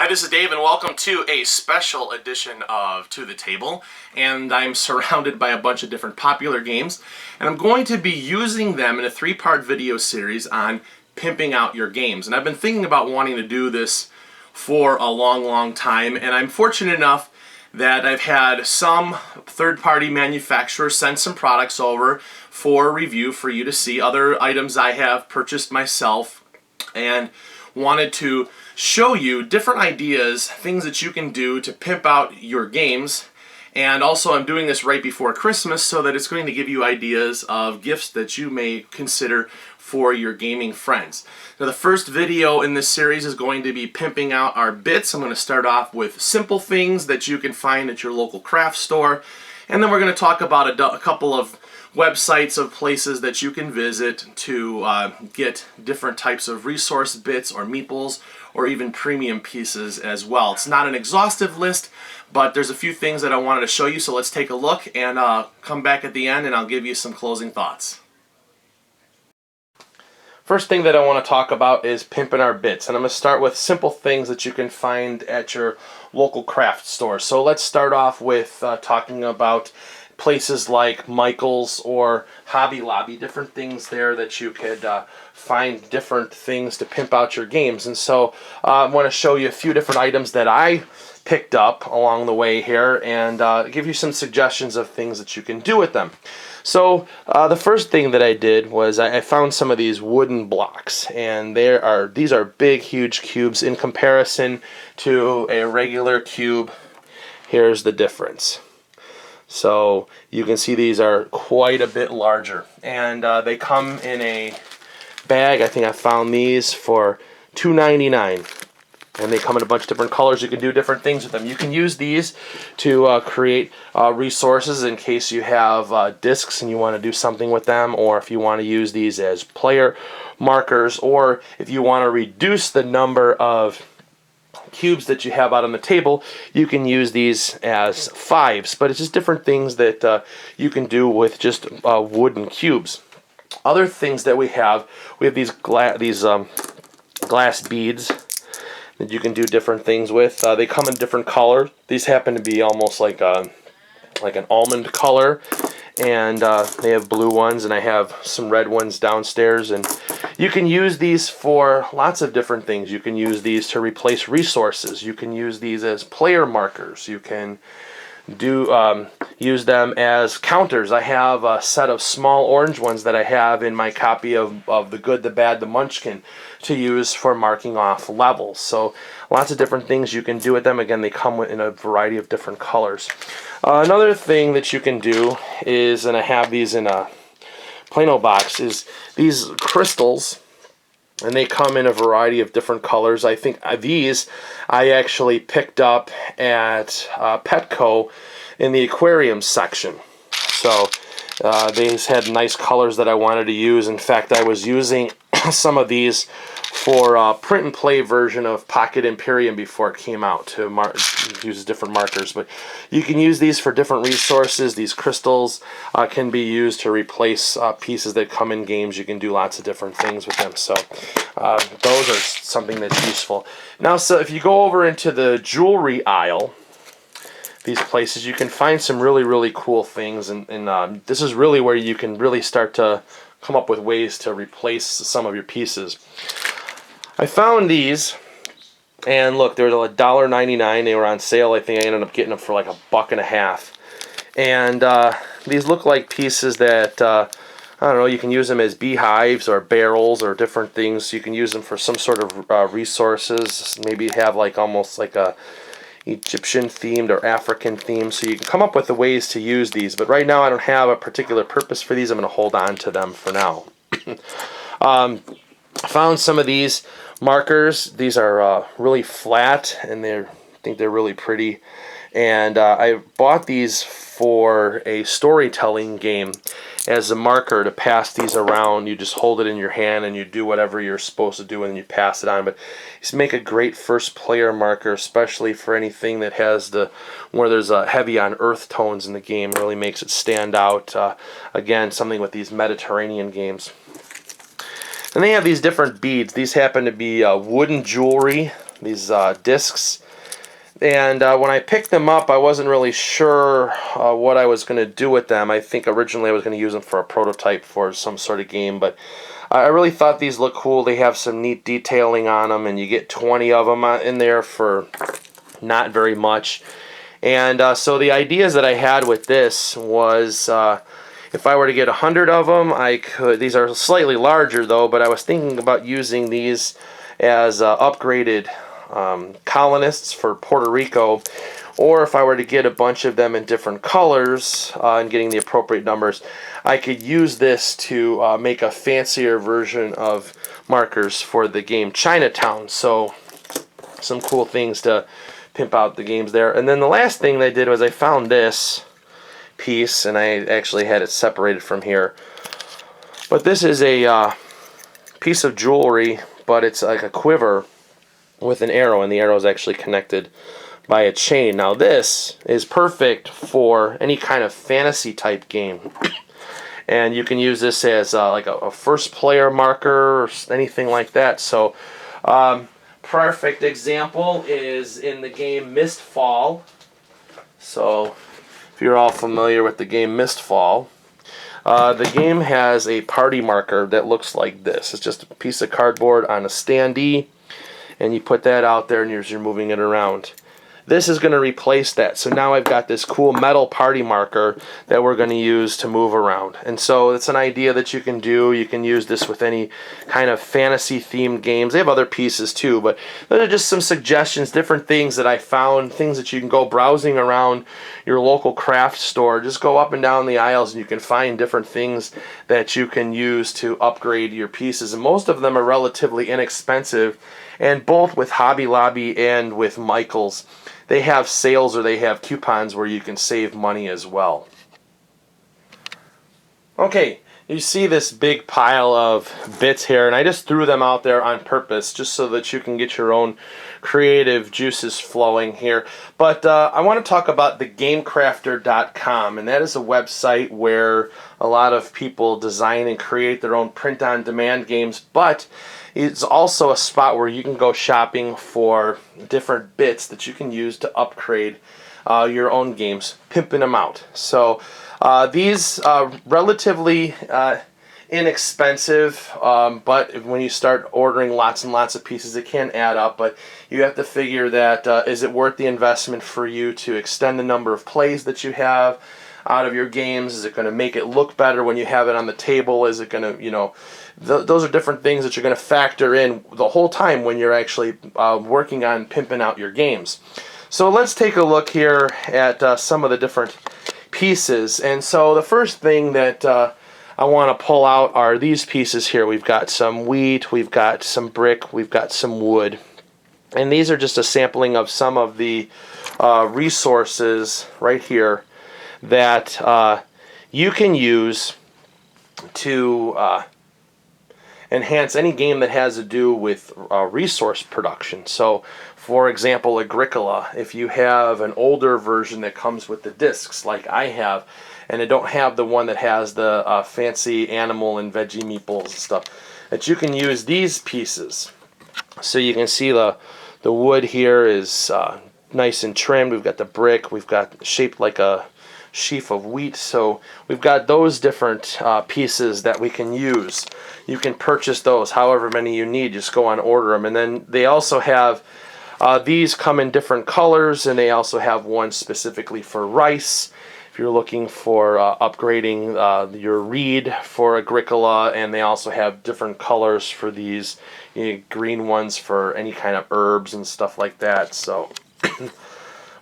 Hi, this is Dave, and welcome to a special edition of To the Table. And I'm surrounded by a bunch of different popular games, and I'm going to be using them in a three-part video series on pimping out your games. And I've been thinking about wanting to do this for a long time, and I'm fortunate enough that I've had some third-party manufacturers send some products over for review for you to see, other items I have purchased myself, and wanted to show you different ideas, things that you can do to pimp out your games. And also I'm doing this right before Christmas so that it's going to give you ideas of gifts that you may consider for your gaming friends. Now, the first video in this series is going to be pimping out our bits. I'm going to start off with simple things that you can find at your local craft store, and then we're going to talk about a couple of websites of places that you can visit to get different types of resource bits or meeples or even premium pieces as well. It's not an exhaustive list, but there's a few things that I wanted to show you, so let's take a look and come back at the end and I'll give you some closing thoughts. First thing that I want to talk about is pimping our bits, and I'm going to start with simple things that you can find at your local craft store. So let's start off with talking about places like Michael's or Hobby Lobby, different things there that you could find different things to pimp out your games. And so I want to show you a few different items that I picked up along the way here and give you some suggestions of things that you can do with them. So the first thing that I did was I found some of these wooden blocks, and these are big, huge cubes in comparison to a regular cube. Here's the difference. So you can see these are quite a bit larger, and they come in a bag. I think I found these for $2.99, and they come in a bunch of different colors. You can do different things with them. You can use these to create resources in case you have discs and you want to do something with them, or if you want to use these as player markers, or if you want to reduce the number of cubes that you have out on the table, you can use these as fives. But it's just different things that you can do with just wooden cubes. Other things that we have these glass beads that you can do different things with. They come in different colors. These happen to be almost like an almond color, and they have blue ones, and I have some red ones downstairs. And you can use these for lots of different things. You can use these to replace resources. You can use these as player markers. You can use them as counters. I have a set of small orange ones that I have in my copy of The Good, the Bad, the Munchkin to use for marking off levels. So lots of different things you can do with them. Again, they come in a variety of different colors. Another thing that you can do is, and I have these in a Plano box, is these crystals, and they come in a variety of different colors. I think these I actually picked up at Petco in the aquarium section. So these had nice colors that I wanted to use. In fact, I was using some of these for a print and play version of Pocket Imperium before it came out to use different markers. But you can use these for different resources. These crystals can be used to replace pieces that come in games. You can do lots of different things with them. So those are something that's useful. Now, so if you go over into the jewelry aisle, these places, you can find some really cool things, and this is really where you can really start to come up with ways to replace some of your pieces. I found these, and look, they were $1.99. They were on sale. I think I ended up getting them for like $1.50. And these look like pieces that I don't know, you can use them as beehives or barrels or different things. You can use them for some sort of resources. Maybe have like almost like a Egyptian themed or African themed. So you can come up with the ways to use these. But right now I don't have a particular purpose for these. I'm going to hold on to them for now. I found some of these markers. These are really flat, and I think they're really pretty. And I bought these for a storytelling game as a marker to pass these around. You just hold it in your hand and you do whatever you're supposed to do and you pass it on. But these make a great first player marker, especially for anything that has where there's a heavy on earth tones in the game. It really makes it stand out. Again, something with these Mediterranean games. And they have these different beads. These happen to be wooden jewelry discs. And when I picked them up, I wasn't really sure what I was going to do with them. I think originally I was going to use them for a prototype for some sort of game, but I really thought these look cool. They have some neat detailing on them, and you get 20 of them in there for not very much. And so the ideas that I had with this was if I were to get 100 of them, I could. These are slightly larger though, but I was thinking about using these as upgraded colonists for Puerto Rico, or if I were to get a bunch of them in different colors and getting the appropriate numbers, I could use this to make a fancier version of markers for the game Chinatown. So some cool things to pimp out the games there. And then the last thing they did was I found this piece, and I actually had it separated from here. But this is a piece of jewelry, but it's like a quiver with an arrow, and the arrow is actually connected by a chain. Now this is perfect for any kind of fantasy type game. And you can use this as like a first player marker or anything like that. So perfect example is in the game Mistfall. So if you're all familiar with the game Mistfall, the game has a party marker that looks like this. It's just a piece of cardboard on a standee, and you put that out there and you're moving it around. This is going to replace that. So now I've got this cool metal party marker that we're going to use to move around. And so it's an idea that you can do. You can use this with any kind of fantasy themed games. They have other pieces too, but those are just some suggestions, different things that I found, things that you can go browsing around your local craft store. Just go up and down the aisles and you can find different things that you can use to upgrade your pieces. And most of them are relatively inexpensive, and both with Hobby Lobby and with Michaels, they have sales or they have coupons where you can save money as well. Okay, you see this big pile of bits here, and I just threw them out there on purpose just so that you can get your own creative juices flowing here. But I want to talk about thegamecrafter.com, and that is a website where a lot of people design and create their own print-on-demand games, but it's also a spot where you can go shopping for different bits that you can use to upgrade your own games, pimping them out. So these are relatively inexpensive, but when you start ordering lots and lots of pieces, it can add up. But you have to figure that is it worth the investment for you to extend the number of plays that you have out of your games? Is it going to make it look better when you have it on the table? Is it going to, you know, those are different things that you're going to factor in the whole time when you're actually working on pimping out your games. So let's take a look here at some of the different pieces. And so the first thing that I want to pull out are these pieces here. We've got some wheat, we've got some brick, we've got some wood. And these are just a sampling of some of the resources right here that you can use to enhance any game that has to do with resource production. So, for example, Agricola, if you have an older version that comes with the discs like I have, and I don't have the one that has the fancy animal and veggie meeples and stuff, that you can use these pieces. So you can see the wood here is nice and trimmed. We've got the brick, we've got shaped like a sheaf of wheat. So we've got those different pieces that we can use. You can purchase those however many you need. Just go on, order them. And then they also have these come in different colors, and they also have one specifically for rice if you're looking for upgrading your reed for Agricola. And they also have different colors for these, green ones for any kind of herbs and stuff like that. So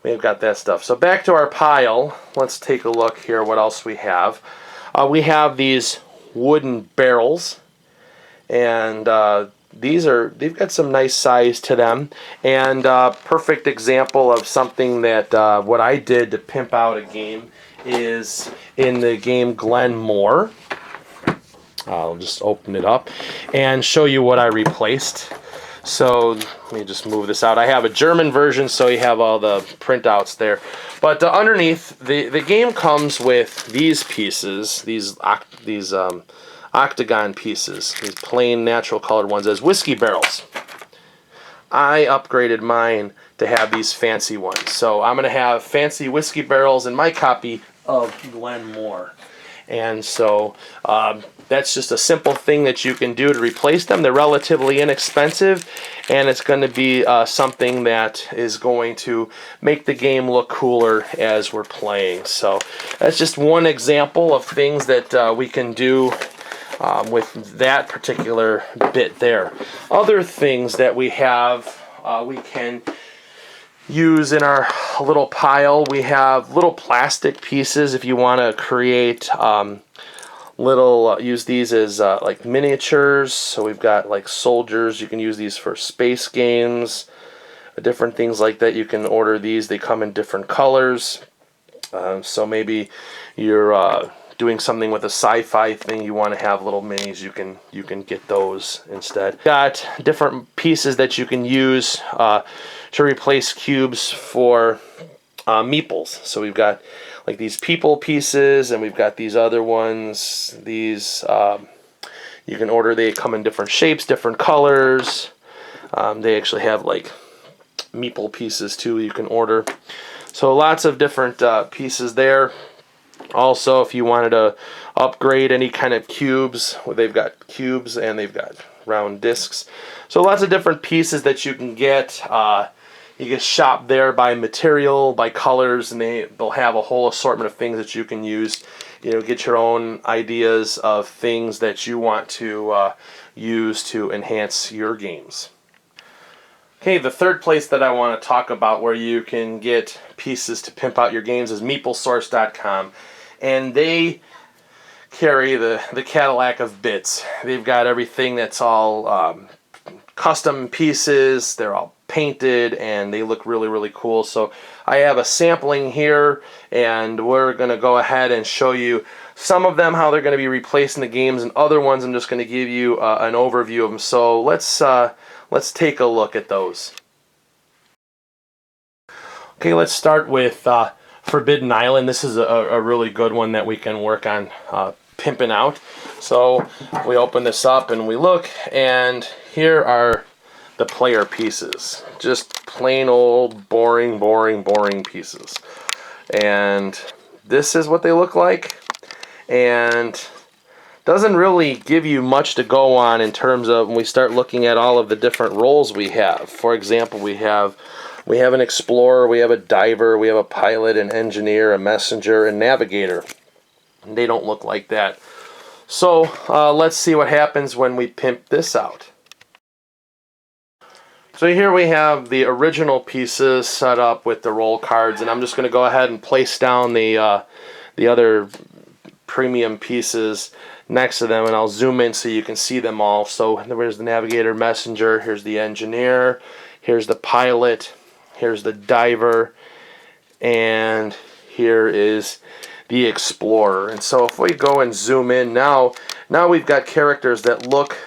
we've got that stuff. So back to our pile. Let's take a look here what else we have. We have these wooden barrels, and they've got some nice size to them, and perfect example of something that what I did to pimp out a game is in the game Glenmore. I'll just open it up and show you what I replaced. So let me just move this out. I have a German version, so you have all the printouts there. But underneath, the game comes with these pieces, these octagon pieces, these plain natural colored ones as whiskey barrels. I upgraded mine to have these fancy ones. So I'm going to have fancy whiskey barrels in my copy of Glenmore. And so that's just a simple thing that you can do to replace them. They're relatively inexpensive, and it's going to be something that is going to make the game look cooler as we're playing. So that's just one example of things that we can do with that particular bit there. Other things that we have, we can use in our little pile. We have little plastic pieces if you want to create use these as like miniatures. So we've got like soldiers. You can use these for space games, different things like that. You can order these. They come in different colors. So maybe you're doing something with a sci-fi thing, you want to have little minis, you can get those instead. Got different pieces that you can use to replace cubes for meeples. So we've got like these people pieces, and we've got these other ones. These you can order. They come in different shapes, different colors. They actually have like meeple pieces too you can order. So lots of different pieces there. Also, if you wanted to upgrade any kind of cubes, they've got cubes and they've got round discs. So lots of different pieces that you can get. You can shop there by material, by colors, and they'll have a whole assortment of things that you can use. You know, get your own ideas of things that you want to use to enhance your games. Okay, the third place that I want to talk about where you can get pieces to pimp out your games is MeepleSource.com. And they carry the Cadillac of bits. They've got everything that's all custom pieces. They're all painted and they look really, really cool. So I have a sampling here, and we're going to go ahead and show you some of them, how they're going to be replacing the games, and other ones I'm just going to give you an overview of them. So let's take a look at those. Okay, let's start with Forbidden Island. This is a really good one that we can work on pimping out. So we open this up and we look, and here are the player pieces. Just plain old boring pieces. And this is what they look like. And doesn't really give you much to go on in terms of when we start looking at all of the different roles we have. For example, we have an explorer, we have a diver, we have a pilot, an engineer, a messenger, and navigator. And they don't look like that. So let's see what happens when we pimp this out. So here we have the original pieces set up with the roll cards, and I'm just going to go ahead and place down the other premium pieces next to them, and I'll zoom in so you can see them all. So there's the navigator, messenger, here's the engineer, here's the pilot, here's the diver, and here is the explorer. And so if we go and zoom in now we've got characters that look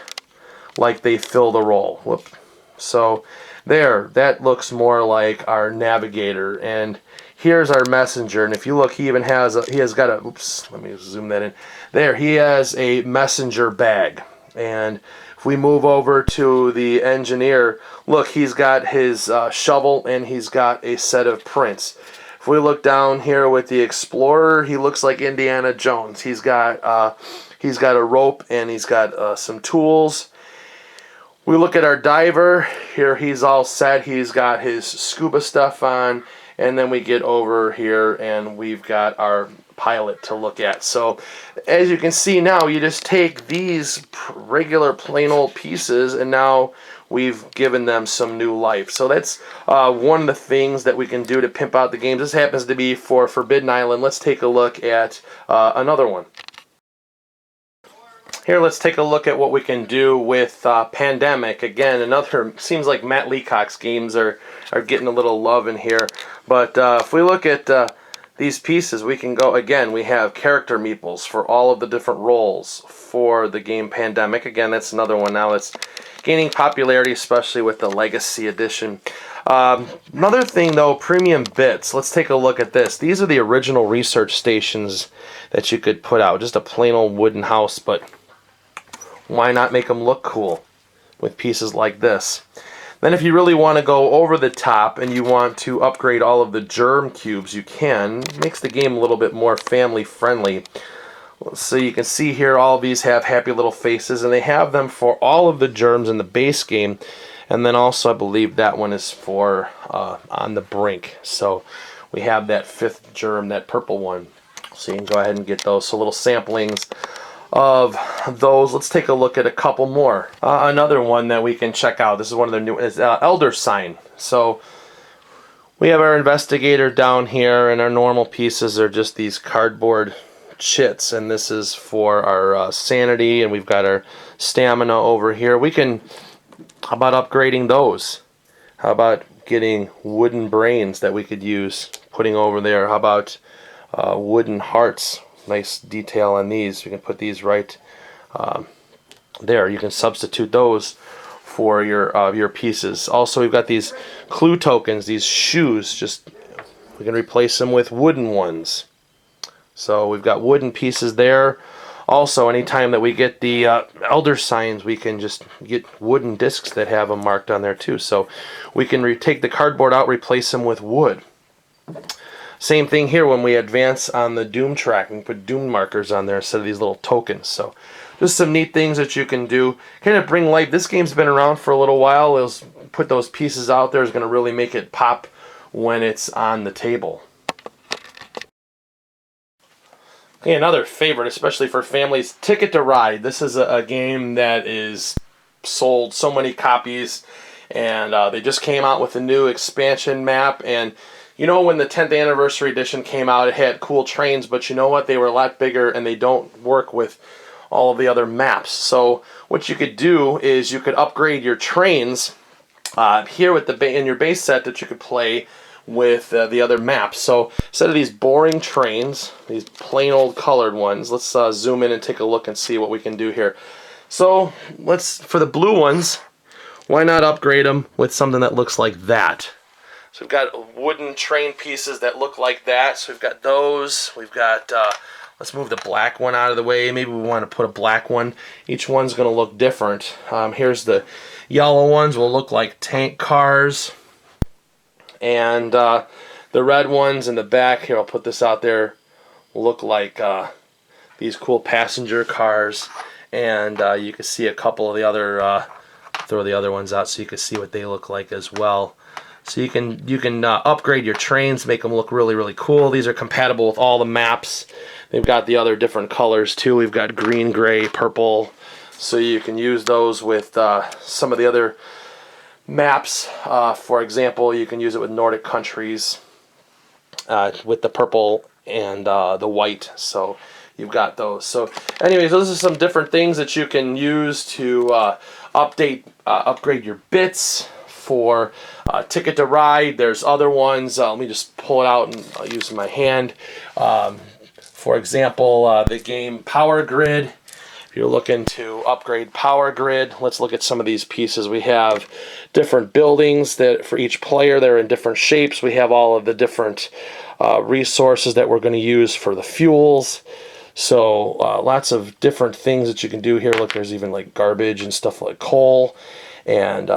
like they fill the role. Whoop. So there, that looks more like our navigator, and here's our messenger. And if you look, he has got a, oops, let me zoom that in. There, he has a messenger bag. And if we move over to the engineer, look, he's got his shovel and he's got a set of prints. If we look down here with the explorer, he looks like Indiana Jones. He's got a rope and he's got some tools. We look at our diver. Here he's all set. He's got his scuba stuff on. And then we get over here and we've got our pilot to look at. So as you can see now, you just take these regular plain old pieces and now we've given them some new life. So that's one of the things that we can do to pimp out the games. This happens to be for Forbidden Island. Let's take a look at another one. Here, let's take a look at what we can do with Pandemic. Again, another, seems like Matt Leacock's games are getting a little love in here. But if we look at these pieces, we can go, again, we have character meeples for all of the different roles for the game Pandemic. Again, that's another one now that's gaining popularity, especially with the Legacy Edition. Another thing, though, premium bits. Let's take a look at this. These are the original research stations that you could put out. Just a plain old wooden house, but why not make them look cool with pieces like this? Then if you really want to go over the top and you want to upgrade all of the germ cubes, you can. It makes the game a little bit more family friendly. So you can see here all of these have happy little faces, and they have them for all of the germs in the base game. And then also I believe that one is for on the brink. So we have that 5th germ, that purple one. So you can go ahead and get those. So little samplings of those. Let's take a look at a couple more. Another one that we can check out. This is one of the new is Elder Sign. So we have our investigator down here, and our normal pieces are just these cardboard chits, and this is for our sanity, and we've got our stamina over here. We can, how about upgrading those? How about getting wooden brains that we could use, putting over there? How about wooden hearts? Nice detail on these. We can put these right there. You can substitute those for your pieces. Also, we've got these clue tokens, these shoes. Just we can replace them with wooden ones. So we've got wooden pieces there. Also, anytime that we get the elder signs, we can just get wooden discs that have them marked on there too. So we can take the cardboard out, replace them with wood. Same thing here when we advance on the Doom track. We can put Doom markers on there instead of these little tokens. So just some neat things that you can do. Kind of bring life. This game's been around for a little while. Put those pieces out there is going to really make it pop when it's on the table. Okay, another favorite, especially for families, Ticket to Ride. This is a game that is sold so many copies, and they just came out with a new expansion map. And you know, when the 10th anniversary edition came out, it had cool trains, but you know what? They were a lot bigger, and they don't work with all of the other maps. So what you could do is you could upgrade your trains here with in your base set that you could play with the other maps. So instead of these boring trains, these plain old colored ones, let's zoom in and take a look and see what we can do here. So for the blue ones, why not upgrade them with something that looks like that? So we've got wooden train pieces that look like that. So we've got those. We've got, let's move the black one out of the way. Maybe we want to put a black one. Each one's going to look different. Here's the yellow ones will look like tank cars. And the red ones in the back, here I'll put this out there, will look like these cool passenger cars. And you can see a couple of the other, throw the other ones out so you can see what they look like as well. So you can upgrade your trains, make them look really, really cool. These are compatible with all the maps. They've got the other different colors too. We've got green, gray, purple. So you can use those with some of the other maps. For example, you can use it with Nordic countries with the purple and the white. So you've got those. So anyways, those are some different things that you can use to upgrade your bits for Ticket to Ride. There's other ones. Let me just pull it out and I'll use my hand. For example, the game Power Grid. If you're looking to upgrade Power Grid, let's look at some of these pieces. We have different buildings that for each player, they're in different shapes. We have all of the different resources that we're going to use for the fuels. So lots of different things that you can do here. Look, there's even like garbage and stuff like coal. And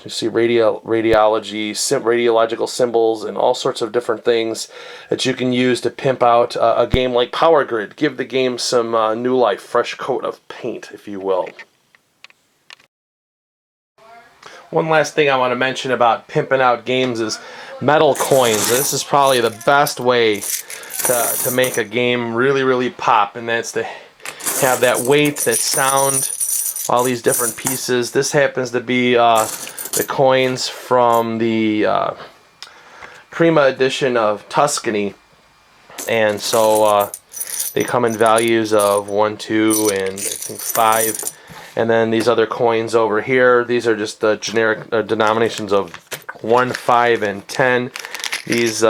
you see radiological symbols and all sorts of different things that you can use to pimp out a game like Power Grid. Give the game some new life, fresh coat of paint, if you will. One last thing I want to mention about pimping out games is metal coins. This is probably the best way to make a game really, really pop, and that's to have that weight, that sound, all these different pieces. This happens to be the coins from the Prima edition of Tuscany, and so they come in values of 1, 2, and I think 5. And then these other coins over here, these are just the generic denominations of 1, 5, and 10. These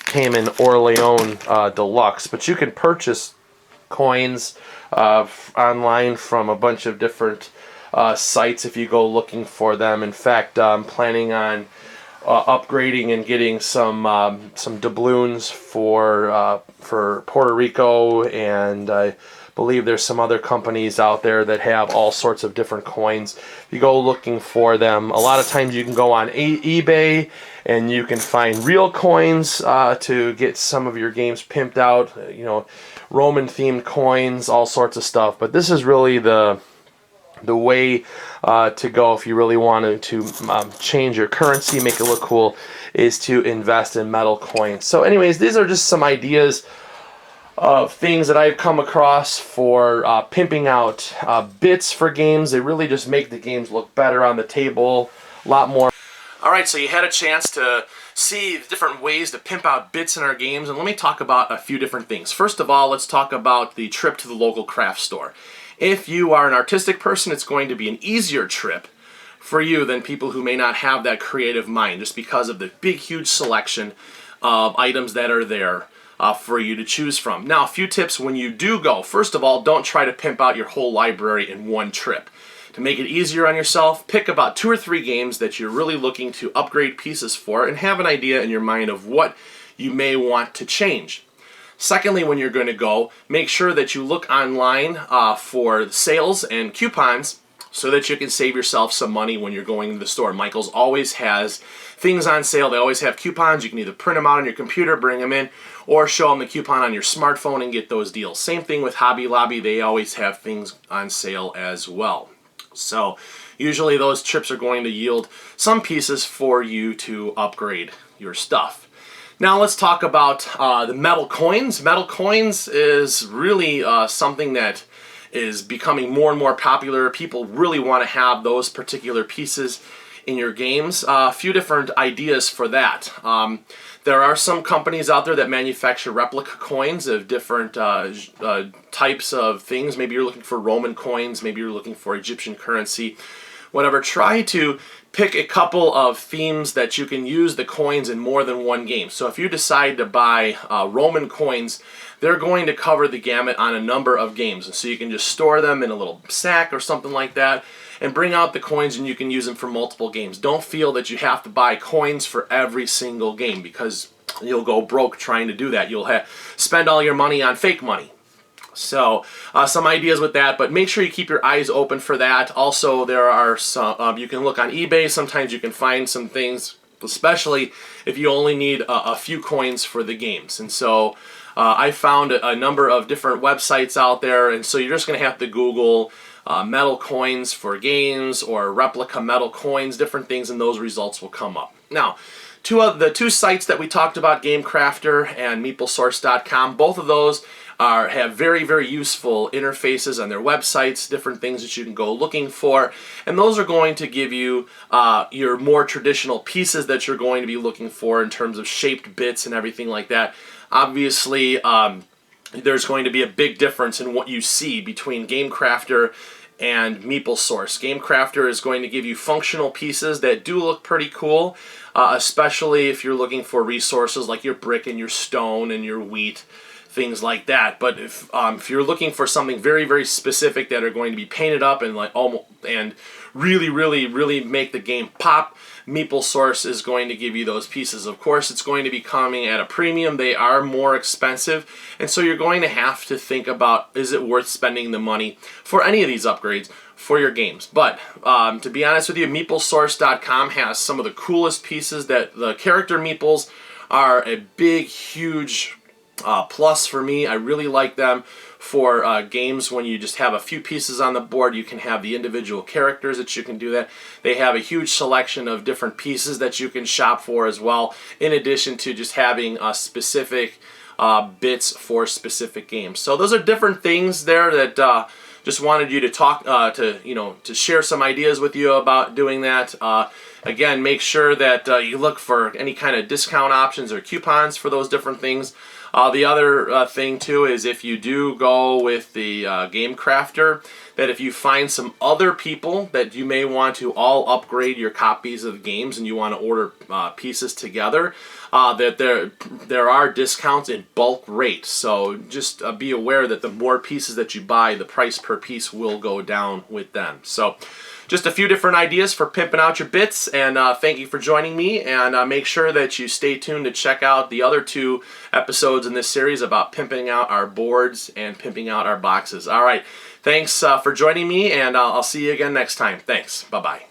came in Orleans Deluxe, but you can purchase coins online from a bunch of different sites if you go looking for them. In fact, I'm planning on upgrading and getting some doubloons for Puerto Rico and believe there's some other companies out there that have all sorts of different coins. If you go looking for them, a lot of times you can go on eBay and you can find real coins to get some of your games pimped out, Roman themed coins, all sorts of stuff. But this is really the way to go if you really wanted to change your currency, make it look cool, is to invest in metal coins. So anyways, these are just some ideas of things that I've come across for pimping out bits for games. They really just make the games look better on the table, a lot more. Alright, so you had a chance to see different ways to pimp out bits in our games, and let me talk about a few different things. First of all, let's talk about the trip to the local craft store. If you are an artistic person, it's going to be an easier trip for you than people who may not have that creative mind, just because of the big, huge selection of items that are there for you to choose from. Now, a few tips when you do go. First of all, don't try to pimp out your whole library in one trip. To make it easier on yourself, pick about 2 or 3 games that you're really looking to upgrade pieces for and have an idea in your mind of what you may want to change. Secondly, when you're going to go, make sure that you look online for sales and coupons so that you can save yourself some money when you're going to the store. Michael's always has things on sale. They always have coupons. You can either print them out on your computer, bring them in, or show them the coupon on your smartphone and get those deals. Same thing with Hobby Lobby. They always have things on sale as well. So usually those trips are going to yield some pieces for you to upgrade your stuff. Now let's talk about the metal coins. Metal coins is really something that is becoming more and more popular. People really want to have those particular pieces in your games. A few different ideas for that. There are some companies out there that manufacture replica coins of different types of things. Maybe you're looking for Roman coins, maybe you're looking for Egyptian currency, whatever. Try to pick a couple of themes that you can use the coins in more than one game. So if you decide to buy Roman coins, they're going to cover the gamut on a number of games. And so you can just store them in a little sack or something like that and bring out the coins, and you can use them for multiple games. Don't feel that you have to buy coins for every single game, because you'll go broke trying to do that. You'll spend all your money on fake money. So some ideas with that, but make sure you keep your eyes open for that. Also, there are some, you can look on eBay. Sometimes you can find some things, especially if you only need a few coins for the games. And so I found a number of different websites out there, and so you're just going to have to Google metal coins for games or replica metal coins, different things, and those results will come up. Now, the two sites that we talked about, GameCrafter and MeepleSource.com, both of those have very, very useful interfaces on their websites, different things that you can go looking for, and those are going to give you your more traditional pieces that you're going to be looking for in terms of shaped bits and everything like that. Obviously, there's going to be a big difference in what you see between GameCrafter and MeepleSource. GameCrafter is going to give you functional pieces that do look pretty cool, especially if you're looking for resources like your brick and your stone and your wheat, things like that. But if you're looking for something very, very specific that are going to be painted up and really, really, really make the game pop, MeepleSource is going to give you those pieces. Of course, it's going to be coming at a premium. They are more expensive, and so you're going to have to think about, is it worth spending the money for any of these upgrades for your games? But to be honest with you, MeepleSource.com has some of the coolest pieces. That the character meeples are a big, huge plus for me. I really like them for games when you just have a few pieces on the board. You can have the individual characters that you can do that. They have a huge selection of different pieces that you can shop for as well, in addition to just having specific bits for specific games. So those are different things there that just wanted you to talk to share some ideas with you about doing that. Again, make sure that you look for any kind of discount options or coupons for those different things. The other thing too is if you do go with the GameCrafter, that if you find some other people that you may want to all upgrade your copies of games and you want to order pieces together, that there are discounts in bulk rate. So just be aware that the more pieces that you buy, the price per piece will go down with them. So just a few different ideas for pimping out your bits, and thank you for joining me, and make sure that you stay tuned to check out the other 2 episodes in this series about pimping out our boards and pimping out our boxes. All right, thanks for joining me, and I'll see you again next time. Thanks. Bye-bye.